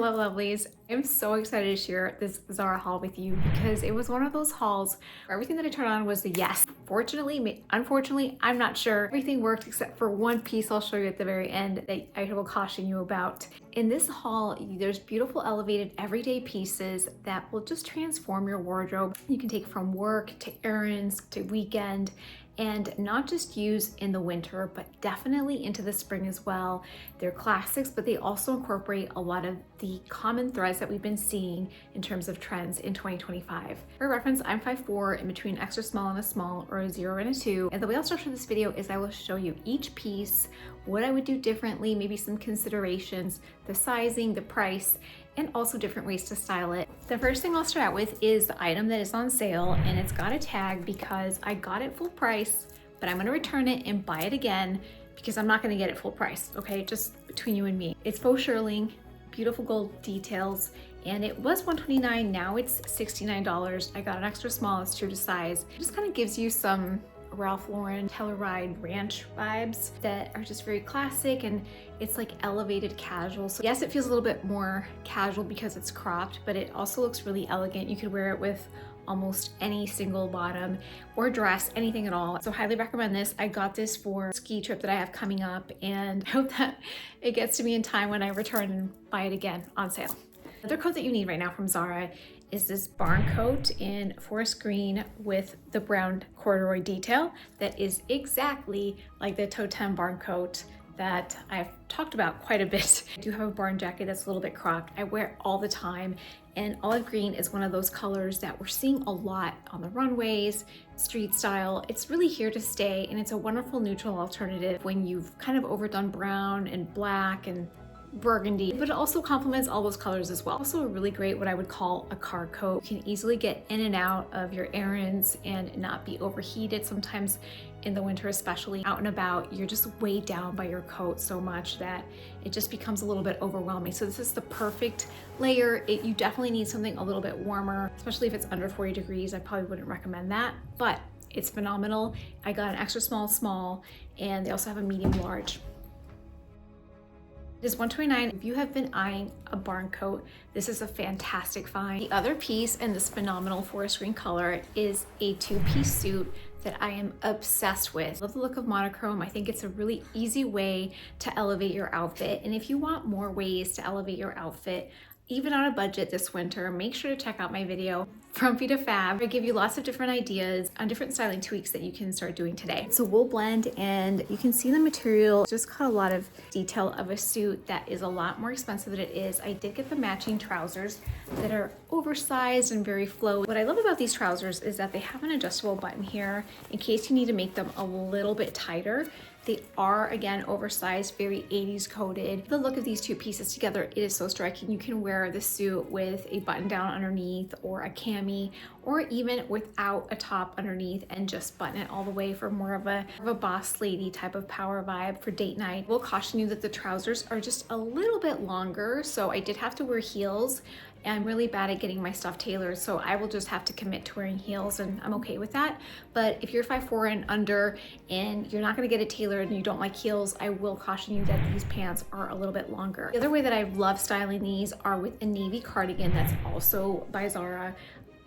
Hello lovelies. I'm so excited to share this Zara haul with you because it was one of those hauls where everything that I turned on was a yes. Fortunately, unfortunately, I'm not sure. Everything worked except for one piece I'll show you at the very end that I will caution you about. In this haul, there's beautiful elevated everyday pieces that will just transform your wardrobe. You can take from work to errands to weekend, and not just use in the winter, but definitely into the spring as well. They're classics, but they also incorporate a lot of the common threads that we've been seeing in terms of trends in 2025. For reference, I'm 5'4", in between extra small and a small, or a 0 and a 2. And the way I'll structure this video is I will show you each piece, what I would do differently, maybe some considerations, the sizing, the price, and also different ways to style it. The first thing I'll start out with is the item that is on sale, and it's got a tag because I got it full price, but I'm gonna return it and buy it again because I'm not gonna get it full price, okay? Just between you and me. It's faux shearling, beautiful gold details, and it was $129, now it's $69. I got an extra small, it's true to size. It just kind of gives you some Ralph Lauren Telluride Ranch vibes that are just very classic, and it's like elevated casual. So yes, it feels a little bit more casual because it's cropped, but it also looks really elegant. You could wear it with almost any single bottom or dress, anything at all. So highly recommend this. I got this for a ski trip that I have coming up, and I hope that it gets to me in time when I return and buy it again on sale. Another coat that you need right now from Zara is this barn coat in forest green with the brown corduroy detail that is exactly like the totem barn coat that I've talked about quite a bit. I do have a barn jacket that's a little bit cropped. I wear it all the time, and olive green is one of those colors that we're seeing a lot on the runways, street style. It's really here to stay, and it's a wonderful neutral alternative when you've kind of overdone brown and black and burgundy, but it also complements all those colors as well. Also a really great, what I would call a car coat. You can easily get in and out of your errands and not be overheated. Sometimes in the winter, especially out and about, you're just weighed down by your coat so much that it just becomes a little bit overwhelming. So this is the perfect layer. You definitely need something a little bit warmer, especially if it's under 40 degrees. I probably wouldn't recommend that, but it's phenomenal. I got an extra small, and they also have a medium large. It is $129. If you have been eyeing a barn coat, this is a fantastic find. The other piece in this phenomenal forest green color is a two-piece suit that I am obsessed with. I love the look of monochrome. I think it's a really easy way to elevate your outfit. And if you want more ways to elevate your outfit, even on a budget this winter, make sure to check out my video, From Fee to Fab. I give you lots of different ideas on different styling tweaks that you can start doing today. It's a wool blend, and you can see the material just got a lot of detail of a suit that is a lot more expensive than it is. I did get the matching trousers that are oversized and very flowy. What I love about these trousers is that they have an adjustable button here in case you need to make them a little bit tighter. They are, again, oversized, very 80s coated. The look of these two pieces together, it is so striking. You can wear the suit with a button down underneath, or a cami, or even without a top underneath and just button it all the way for more of a boss lady type of power vibe for date night. I will caution you that the trousers are just a little bit longer, so I did have to wear heels. I'm really bad at getting my stuff tailored, so I will just have to commit to wearing heels, and I'm okay with that. But if you're 5'4" and under and you're not gonna get it tailored and you don't like heels, I will caution you that these pants are a little bit longer. The other way that I love styling these are with a navy cardigan that's also by Zara,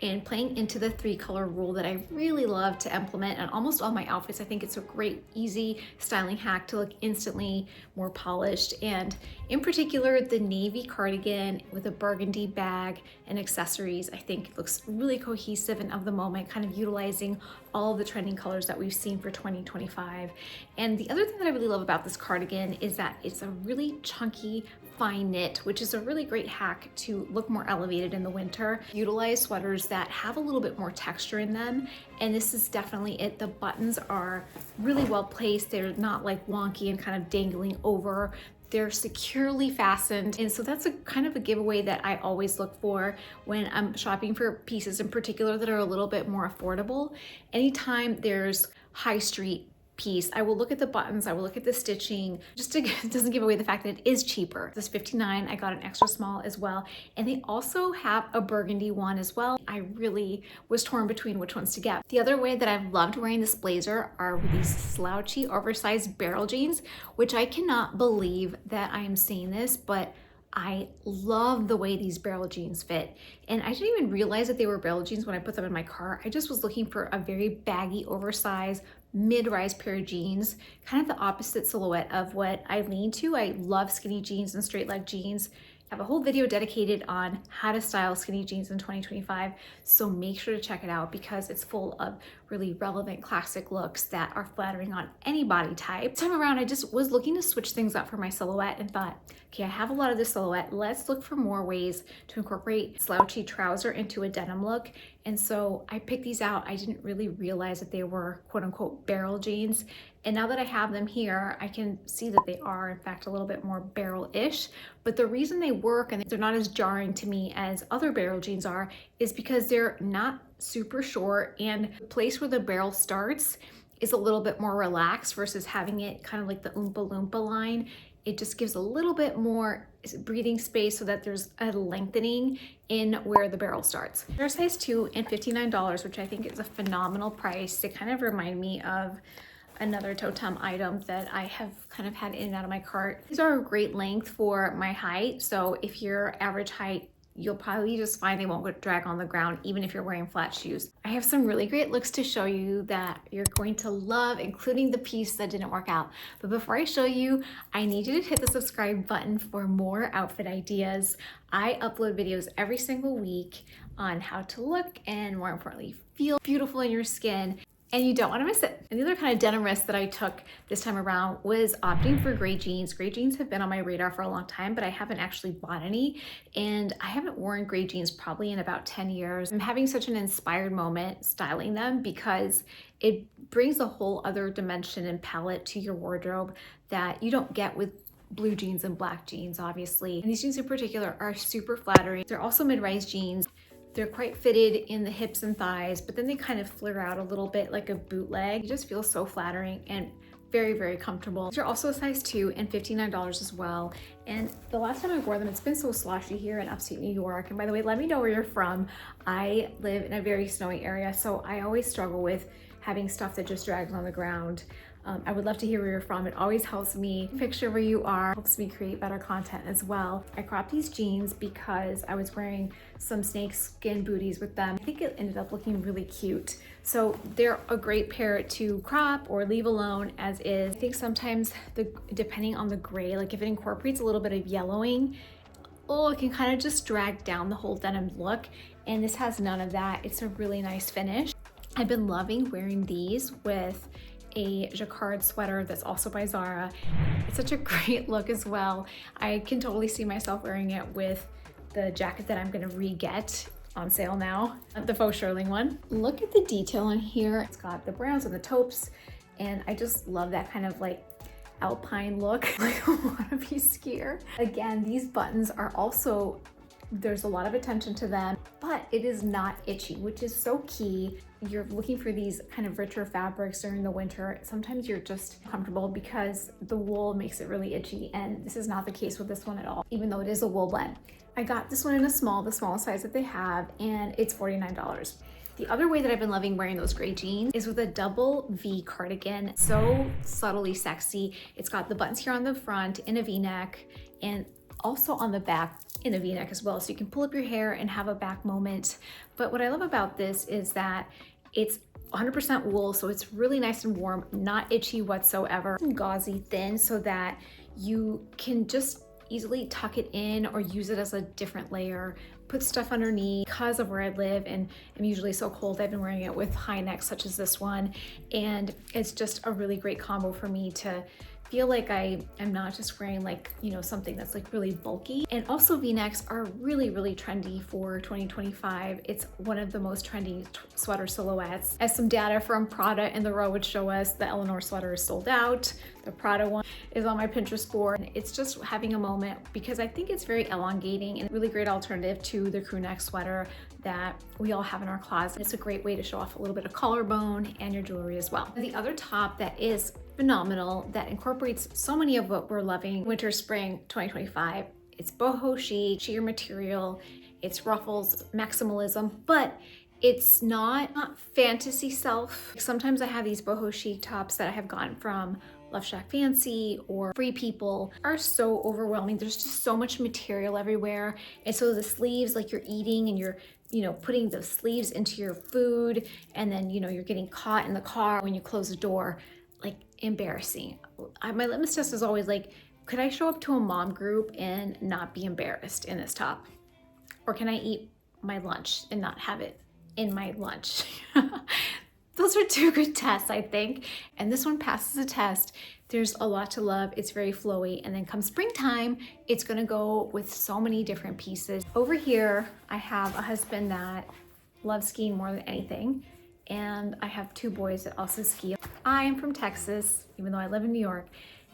and playing into the 3-color rule that I really love to implement on almost all my outfits. I think it's a great, easy styling hack to look instantly more polished. And in particular, the navy cardigan with a burgundy bag and accessories, I think looks really cohesive and of the moment, kind of utilizing all of the trending colors that we've seen for 2025. And the other thing that I really love about this cardigan is that it's a really chunky, fine knit, which is a really great hack to look more elevated in the winter. Utilize sweaters that have a little bit more texture in them, and this is definitely it. The buttons are really well placed. They're not like wonky and kind of dangling over. They're securely fastened, and so that's a kind of a giveaway that I always look for when I'm shopping for pieces in particular that are a little bit more affordable. Anytime there's high street piece, I will look at the buttons, I will look at the stitching, just to it doesn't give away the fact that it is cheaper. This $59, I got an extra small as well, and they also have a burgundy one as well. I really was torn between which ones to get. The other way that I've loved wearing this blazer are with these slouchy, oversized barrel jeans, which I cannot believe that I am saying this, but I love the way these barrel jeans fit. And I didn't even realize that they were barrel jeans when I put them in my cart. I just was looking for a very baggy, oversized, mid-rise pair of jeans, kind of the opposite silhouette of what I lean to. I love skinny jeans and straight leg jeans. I have a whole video dedicated on how to style skinny jeans in 2025, so make sure to check it out because it's full of really relevant classic looks that are flattering on any body type. This time around, I just was looking to switch things up for my silhouette and thought, okay, I have a lot of this silhouette. Let's look for more ways to incorporate slouchy trouser into a denim look. And so I picked these out. I didn't really realize that they were quote unquote barrel jeans. And now that I have them here, I can see that they are in fact a little bit more barrel-ish. But the reason they work and they're not as jarring to me as other barrel jeans are is because they're not super short, and the place where the barrel starts is a little bit more relaxed versus having it kind of like the Oompa Loompa line. It just gives a little bit more breathing space so that there's a lengthening in where the barrel starts. They're size 2 and $59, which I think is a phenomenal price. They kind of remind me of another totem item that I have kind of had in and out of my cart. These are a great length for my height. So if you're average height, you'll probably just find they won't drag on the ground even if you're wearing flat shoes. I have some really great looks to show you that you're going to love, including the piece that didn't work out. But before I show you, I need you to hit the subscribe button for more outfit ideas. I upload videos every single week on how to look and, more importantly, feel beautiful in your skin. And you don't want to miss it. And the other kind of denim risk that I took this time around was opting for gray jeans. Gray jeans have been on my radar for a long time, but I haven't actually bought any. And I haven't worn gray jeans probably in about 10 years. I'm having such an inspired moment styling them because it brings a whole other dimension and palette to your wardrobe that you don't get with blue jeans and black jeans, obviously. And these jeans in particular are super flattering. They're also mid-rise jeans. They're quite fitted in the hips and thighs, but then they kind of flare out a little bit like a bootleg. It just feels so flattering and very, very comfortable. These are also a size 2 and $59 as well. And the last time I wore them, it's been so sloshy here in upstate New York. And by the way, let me know where you're from. I live in a very snowy area, so I always struggle with having stuff that just drags on the ground. I would love to hear where you're from. It always helps me picture where you are, helps me create better content as well. I cropped these jeans because I was wearing some snake skin booties with them. I think it ended up looking really cute. So they're a great pair to crop or leave alone as is. I think sometimes depending on the gray, like if it incorporates a little bit of yellowing, oh, it can kind of just drag down the whole denim look. And this has none of that. It's a really nice finish. I've been loving wearing these with a Jacquard sweater that's also by Zara. It's such a great look as well. I can totally see myself wearing it with the jacket that I'm gonna re-get on sale now, the Faux shearling one. Look at the detail on here. It's got the browns and the taupes, and I just love that kind of like alpine look, like a wannabe skier. Again, these buttons are also, there's a lot of attention to them, but it is not itchy, which is so key. You're looking for these kind of richer fabrics during the winter. Sometimes you're just comfortable because the wool makes it really itchy, and this is not the case with this one at all, even though it is a wool blend. I got this one in a small, the smallest size that they have, and it's $49. The other way that I've been loving wearing those gray jeans is with a double V cardigan. So subtly sexy. It's got the buttons here on the front in a V-neck, and also on the back in a V-neck as well. So you can pull up your hair and have a back moment. But what I love about this is that it's 100% wool, so it's really nice and warm, not itchy whatsoever. And gauzy thin so that you can just easily tuck it in or use it as a different layer, put stuff underneath. Because of where I live and I'm usually so cold, I've been wearing it with high necks such as this one, and it's just a really great combo for me to feel like I am not just wearing like, you know, something that's like really bulky. And also V-necks are really, really trendy for 2025. It's one of the most trendy sweater silhouettes. As some data from Prada and the Row would show us, the Eleanor sweater is sold out. The Prada one is on my Pinterest board. And it's just having a moment because I think it's very elongating and a really great alternative to the crew neck sweater that we all have in our closet. It's a great way to show off a little bit of collarbone and your jewelry as well. The other top that is phenomenal, that incorporates so many of what we're loving winter spring 2025. It's boho chic, sheer material, it's ruffles, maximalism, but it's not fantasy self. Sometimes I have these boho chic tops that I have gotten from Love Shack Fancy or Free People are so overwhelming. There's just so much material everywhere. And so the sleeves, like you're eating and you're, putting the sleeves into your food, and then, you're getting caught in the car when you close the door, like embarrassing. My litmus test is always like, could I show up to a mom group and not be embarrassed in this top? Or can I eat my lunch and not have it in my lunch? Those are two good tests, I think. And this one passes the test. There's a lot to love. It's very flowy. And then come springtime, it's gonna go with so many different pieces. Over here, I have a husband that loves skiing more than anything. And I have two boys that also ski. I am from Texas, even though I live in New York.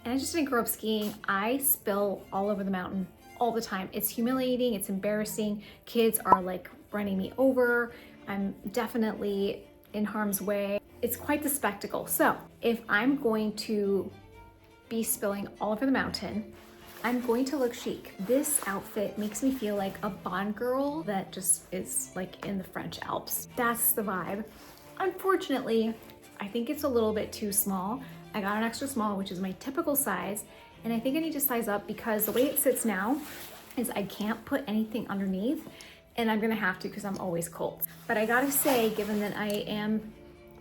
And I just didn't grow up skiing. I spill all over the mountain all the time. It's humiliating, it's embarrassing. Kids are like running me over. I'm definitely in harm's way. It's quite the spectacle. So if I'm going to be spilling all over the mountain, I'm going to look chic. This outfit makes me feel like a Bond girl that just is like in the French Alps. That's the vibe. Unfortunately, I think it's a little bit too small. I got an extra small, which is my typical size, and I think I need to size up because the way it sits now is I can't put anything underneath, and I'm gonna have to because I'm always cold. But I gotta say, given that I am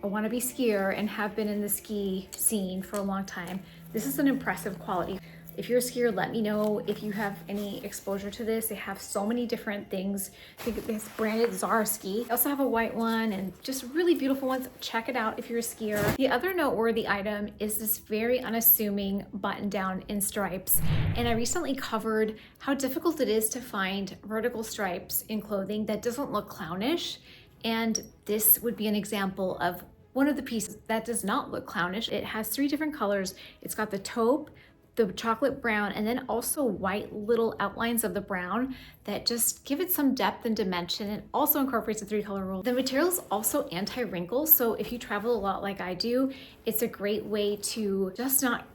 a wannabe skier and have been in the ski scene for a long time, this is an impressive quality. If you're a skier, let me know if you have any exposure to this. They have so many different things. I think it's branded Zara ski. I also have a white one and just really beautiful ones. Check it out if you're a skier. The other noteworthy item is this very unassuming button down in stripes. And I recently covered how difficult it is to find vertical stripes in clothing that doesn't look clownish. And this would be an example of one of the pieces that does not look clownish. It has 3 different colors. It's got the taupe, the chocolate brown, and then also white little outlines of the brown that just give it some depth and dimension, and also incorporates a 3-color rule. The material is also anti-wrinkle, so if you travel a lot like I do, it's a great way to just not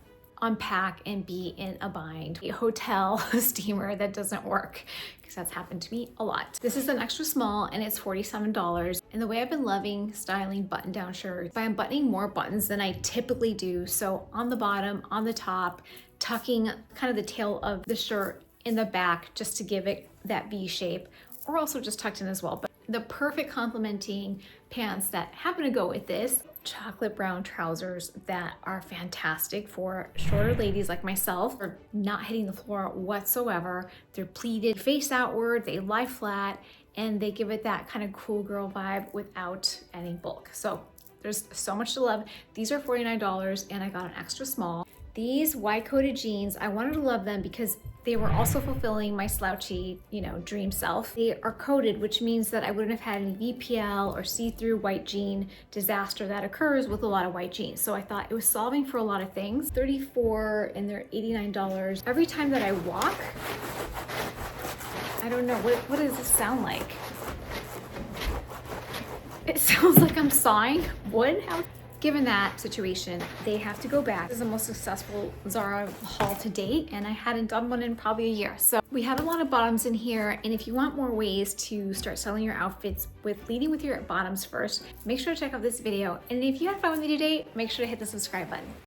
unpack and be in a bind. A hotel steamer that doesn't work, because that's happened to me a lot. This is an extra small and it's $47. And the way I've been loving styling button down shirts, by unbuttoning more buttons than I typically do. So on the bottom, on the top, tucking kind of the tail of the shirt in the back just to give it that V shape, or also just tucked in as well. But the perfect complementing pants that happen to go with this, chocolate brown trousers that are fantastic for shorter ladies like myself, or not hitting the floor whatsoever. They're pleated, face outward, they lie flat, and they give it that kind of cool girl vibe without adding bulk. So there's so much to love. These are $49 and I got an extra small. These wide-coated jeans, I wanted to love them because they were also fulfilling my slouchy, dream self. They are coated, which means that I wouldn't have had any VPL or see-through white jean disaster that occurs with a lot of white jeans. So I thought it was solving for a lot of things. $34 and they're $89. Every time that I walk, I don't know, what does this sound like? It sounds like I'm sawing wood. Given that situation, they have to go back. This is the most successful Zara haul to date, and I hadn't done one in probably a year. So we have a lot of bottoms in here, and if you want more ways to start selling your outfits with leading with your bottoms first, make sure to check out this video. And if you had fun with me today, make sure to hit the subscribe button.